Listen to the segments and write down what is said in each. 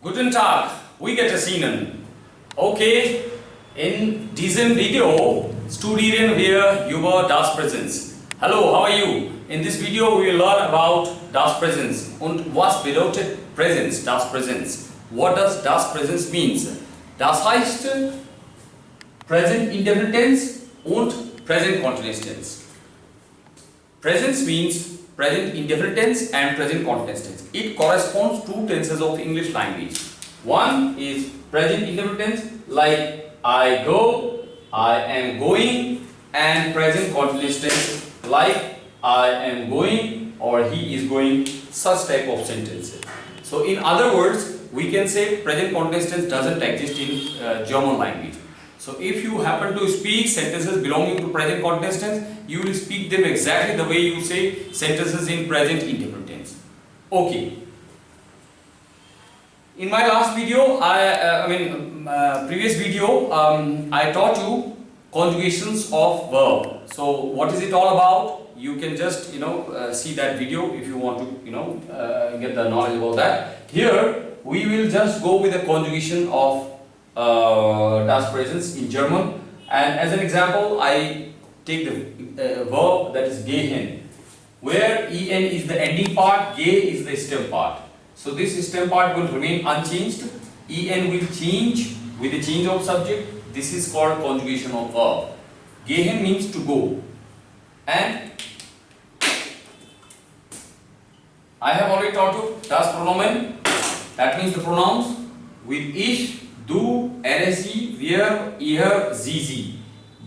Guten Tag, wie geht es Ihnen? Okay, in diesem Video studieren wir über das Präsens. Hello, how are you? In this video we will learn about das Präsens und was bedeutet Präsens, das Präsens. What does das Präsens means? Das heißt Present Indefinite Tense und Present Continuous Tense. Presence means present indefinite tense and present continuous tense. It corresponds to tenses of English language. One is present indefinite tense like I go, I am going, and present continuous tense like I am going or he is going, such type of sentences. So in other words, we can say present continuous tense doesn't exist in German language. So if you happen to speak sentences belonging to present continuous tense, you will speak them exactly the way you say sentences in present indefinite tense. Okay. In my last video, previous video, I taught you conjugations of verb. So what is it all about? You can just see that video if you want to get the knowledge about that. Here we will just go with the conjugation of das Präsens in German, and as an example I take the verb that is gehen, where en is the ending part, ge is the stem part. So this stem part will remain unchanged, en will change with the change of subject. This is called conjugation of verb. Gehen means to go, and I have already taught you das Pronomen, that means the pronouns with ich, du, nsc, wir, ihr, sie.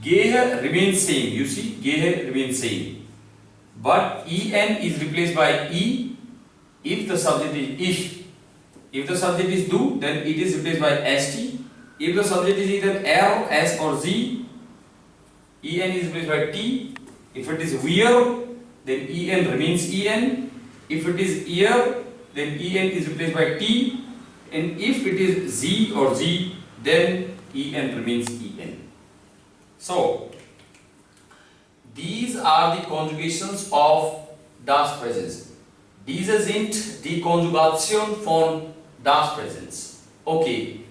Gehe remains same. You see, gehe remains same. But en is replaced by e if the subject is ich. If the subject is du, then it is replaced by st. If the subject is either er, s or z, en is replaced by t. If it is wir, then en remains en. If it is ihr, then en is replaced by t. And if it is z or z, then en remains en. So these are the conjugations of das Präsens. Diese sind die Konjugation von das Präsens. Okay,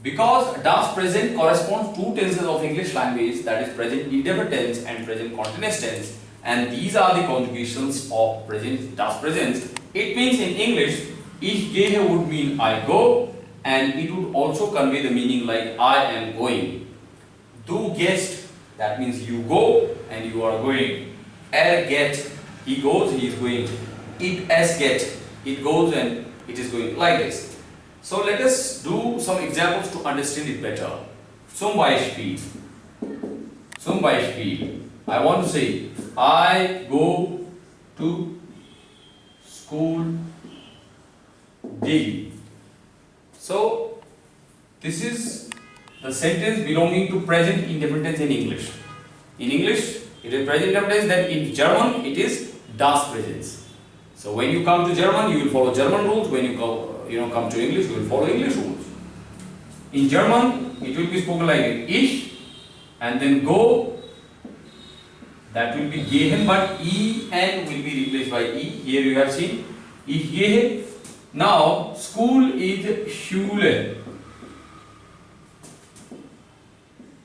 because das Präsens corresponds to tenses of English language, that is present indefinite tense and present continuous tense, and these are the conjugations of present das Präsens. It means in English, ich gehe would mean I go, and it would also convey the meaning like I am going. Du gehst, that means you go and you are going. Er geht, he goes, he is going. Es geht, it goes and it is going, like this. So let us do some examples to understand it better. Zum Beispiel. I want to say I go to school daily. So this is the sentence belonging to present indefinite tense in English. In English it is present indefinite tense, then in German it is das Präsens. So when you come to German, you will follow German rules. When you go, come to English, you will follow English rules. In German it will be spoken like ich, and then go, that will be gehen, but en will be replaced by e. Here you have seen ich gehe. Now school is Schule,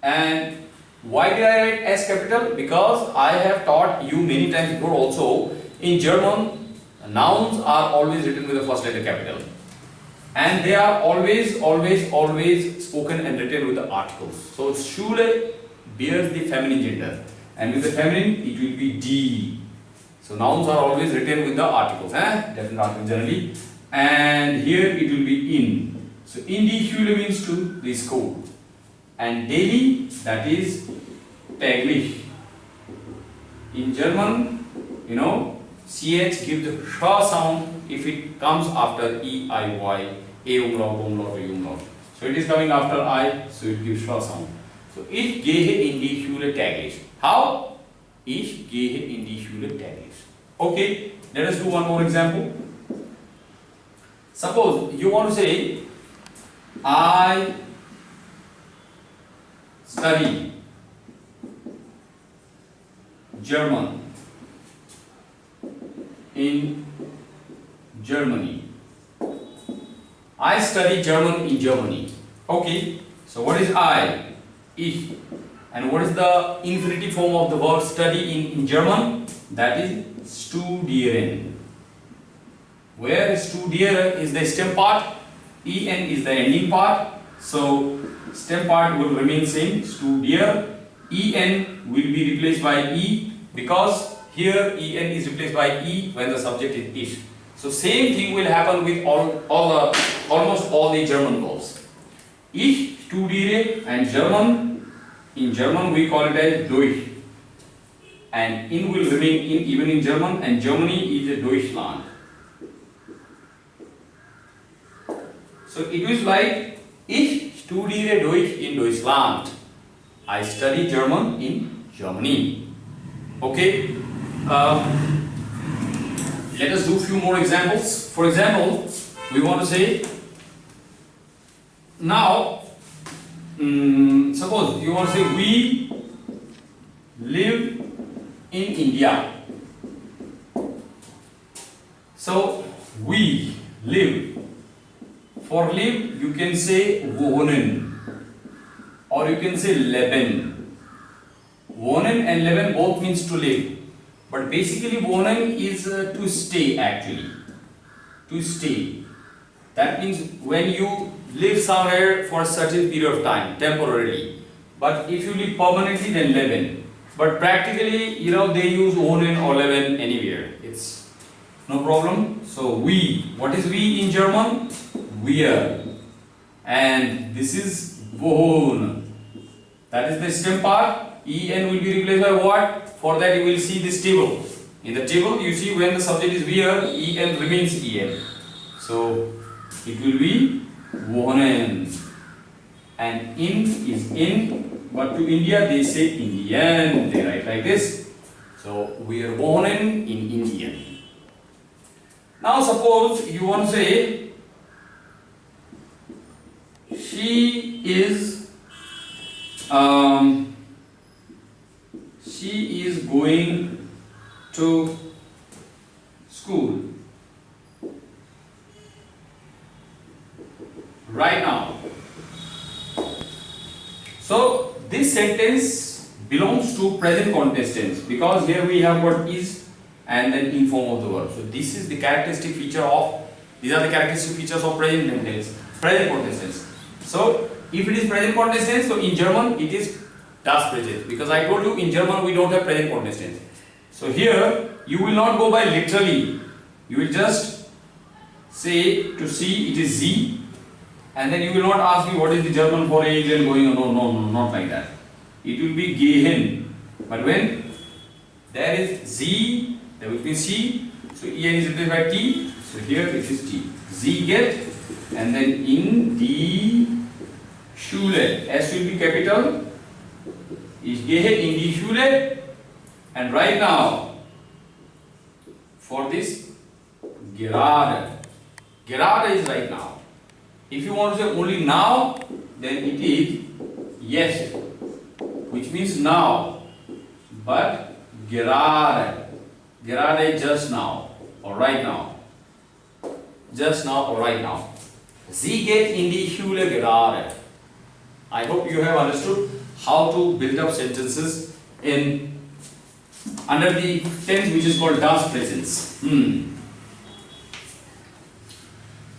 and why did I write S capital? Because I have taught you many times before also, in German nouns are always written with the first letter capital, and they are always spoken and written with the articles. So Schule bears the feminine gender, and with the feminine it will be D. So nouns are always written with the articles, definite article generally, and here it will be in. So in die Schule means to the school, and daily, that is täglich. In German, ch gives the sh sound if it comes after e, I, y, a umlaut or u umlaut. So it is coming after I, so it gives sh sound. So ich gehe in die Schule täglich. How? Ich gehe in die Schule täglich. Okay, let us do one more example. Suppose you want to say I study German in Germany. I study German in Germany. Okay, so what is I? Ich. And what is the infinitive form of the verb study in German? That is studieren. Where studieren is the stem part, en is the ending part. So stem part will remain same, studier. En will be replaced by e because here en is replaced by e when the subject is ich. So same thing will happen with almost all the German verbs. Ich studiere and in German we call it as Deutsch. And in will remain in even in German, and Germany is a Deutschland. So it is like ich studiere Deutsch in Deutschland. I study German in Germany. Okay. Let us do a few more examples. For example, we want to say now. Suppose you want to say we live in India. So we live. For live you can say wohnen or you can say leben. Wohnen and leben both means to live, but basically wohnen is to stay actually. To stay. That means when you live somewhere for a certain period of time, temporarily. But if you live permanently, then leben. But practically, you know, they use wohnen or leben anywhere. It's no problem. So we. What is we in German? Wir. And this is wohn. That is the stem part. En will be replaced by what? For that you will see this table. In the table you see when the subject is wir, en remains en. So it will be wohnen. And in is in, but to India they say Indian. They write like this. So we are wohnen in Indian. Now suppose you want to say she is going to school right now. So this sentence belongs to present continuous tense because here we have what is and then in form of the verb. So this is the characteristic feature of, these are the characteristic features of present tense, present continuous tense. So if it is present continuous tense, so in German it is das Präsens, because I told you in German we don't have present continuous tense. So here you will not go by literally, you will just say to see it is sie, and then you will not ask me what is the German for age and going on. No, not like that. It will be gehen. But when there is sie, there will be c, so en is replaced by t, so here it is t. Sie geht, and then in die Schule, S will be capital. Ich gehe in die Schule, and right now for this gerade. Gerade is right now. If you want to say only now, then it is yes, which means now. But gerade, gerade is just now or right now. Just now or right now. Sie geht in die Schule gerade. I hope you have understood how to build up sentences in under the tense which is called das Präsens.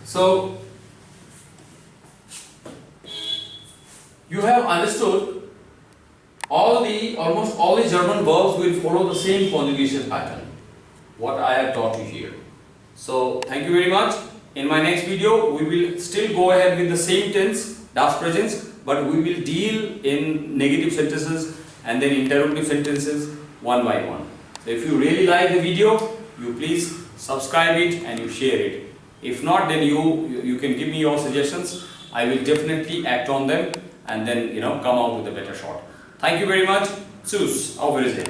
So you have understood almost all the German verbs will follow the same conjugation pattern what I have taught you here. So thank you very much. In my next video we will still go ahead with the same tense, das Präsens, but we will deal in negative sentences and then interrogative sentences one by one. So if you really like the video, you please subscribe it and you share it. If not, then you can give me your suggestions. I will definitely act on them and then come out with a better shot. Thank you very much. Tschüss. Auf Wiedersehen.